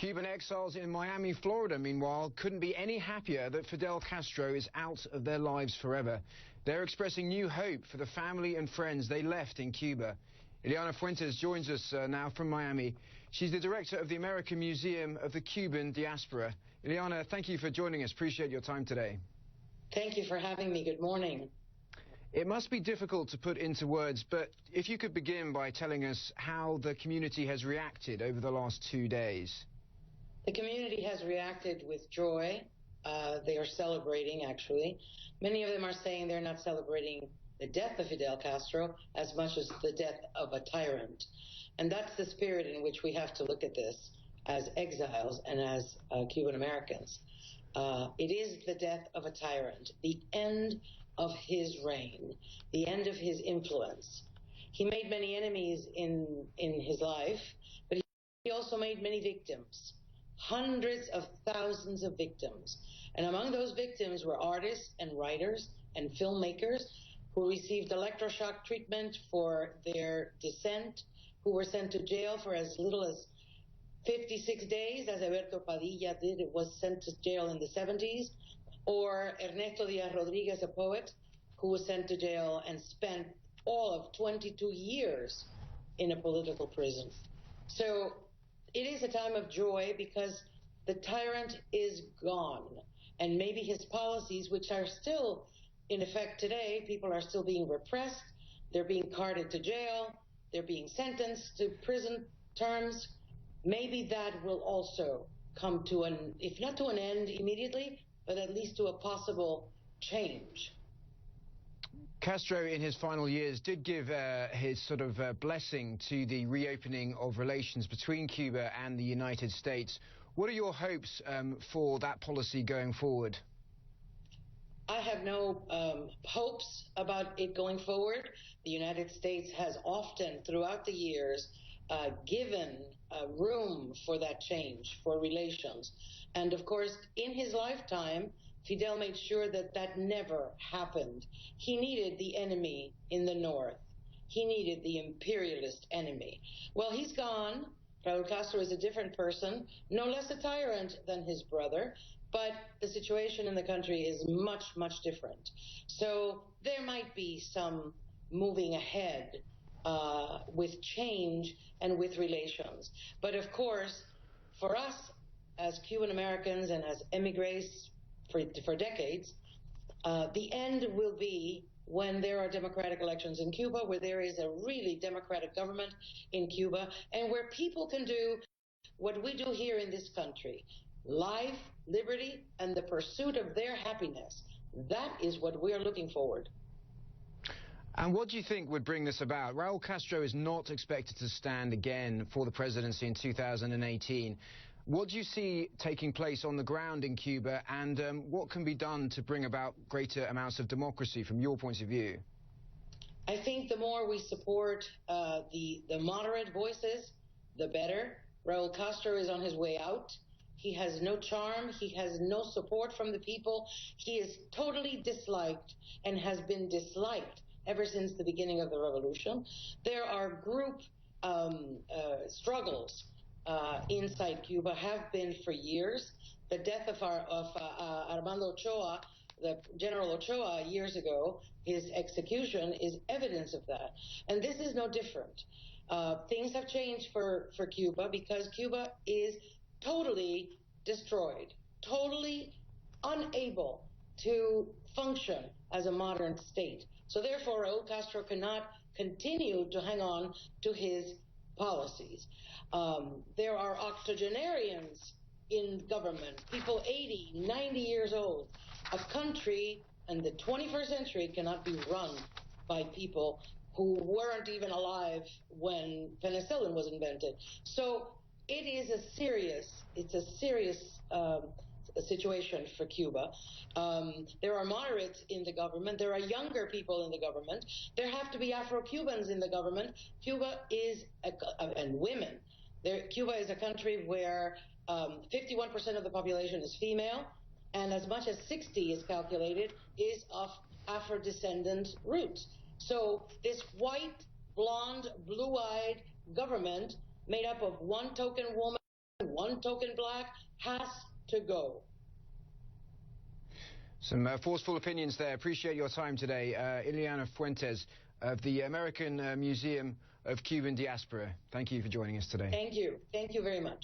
Cuban exiles in Miami, Florida, meanwhile, couldn't be any happier that Fidel Castro is out of their lives forever. They're expressing new hope for the family and friends they left in Cuba. Ileana Fuentes joins us now from Miami. She's the director of the American Museum of the Cuban Diaspora. Ileana, thank you for joining us. Appreciate your time today. Thank you for having me. Good morning. It must be difficult to put into words, but if you could begin by telling us how the community has reacted over the last 2 days. The community has reacted with joy. They are celebrating, actually. Many of them are saying they're not celebrating the death of Fidel Castro as much as the death of a tyrant. And that's the spirit in which we have to look at this as exiles and as Cuban Americans. It is the death of a tyrant, the end of his reign, the end of his influence. He made many enemies in his life, but he also made many victims. Hundreds of thousands of victims. And among those victims were artists and writers and filmmakers who received electroshock treatment for their dissent, who were sent to jail for as little as 56 days, as Alberto Padilla did. It was sent to jail in the 70s. Or Ernesto Díaz Rodríguez, a poet, who was sent to jail and spent all of 22 years in a political prison. So it is a time of joy because the tyrant is gone. And maybe his policies, which are still in effect today, people are still being repressed, they're being carted to jail, they're being sentenced to prison terms. Maybe that will also come to an, if not to an end immediately, but at least to a possible change. Castro, in his final years, did give his sort of blessing to the reopening of relations between Cuba and the United States. What are your hopes for that policy going forward? I have no hopes about it going forward. The United States has often, throughout the years, given room for that change, for relations. And of course, in his lifetime, Fidel made sure that that never happened. He needed the enemy in the north. He needed the imperialist enemy. Well, he's gone. Raul Castro is a different person, no less a tyrant than his brother, but the situation in the country is much, much different. So there might be some moving ahead with change and with relations. But of course, for us as Cuban Americans and as emigres for decades, the end will be when there are democratic elections in Cuba, where there is a really democratic government in Cuba, and where people can do what we do here in this country: life, liberty, and the pursuit of their happiness. That is what we are looking forward. And what do you think would bring this about? Raul Castro is not expected to stand again for the presidency in 2018. What do you see taking place on the ground in Cuba, and what can be done to bring about greater amounts of democracy from your point of view? I think the more we support the moderate voices, the better. Raul Castro is on his way out. He has no charm. He has no support from the people. He is totally disliked and has been disliked ever since the beginning of the revolution. There are group struggles inside Cuba, have been for years. The death of Armando Ochoa, the General Ochoa, years ago, his execution is evidence of that. And this is no different. Things have changed for Cuba because Cuba is totally destroyed, totally unable to function as a modern state. So therefore, Raul Castro cannot continue to hang on to his policies. There are octogenarians in government, people 80, 90 years old. A country in the 21st century cannot be run by people who weren't even alive when penicillin was invented. So it is a serious situation for Cuba. There are moderates in the government. There are younger people in the government. There have to be Afro-Cubans in the government. Cuba is, and women. Cuba is a country where 51% of the population is female, and as much as 60 is calculated is of Afro-descendant roots. So this white, blonde, blue-eyed government made up of one token woman, one token black, has to go. Some forceful opinions there. Appreciate your time today. Ileana Fuentes of the American Museum of Cuban Diaspora. Thank you for joining us today. Thank you. Thank you very much.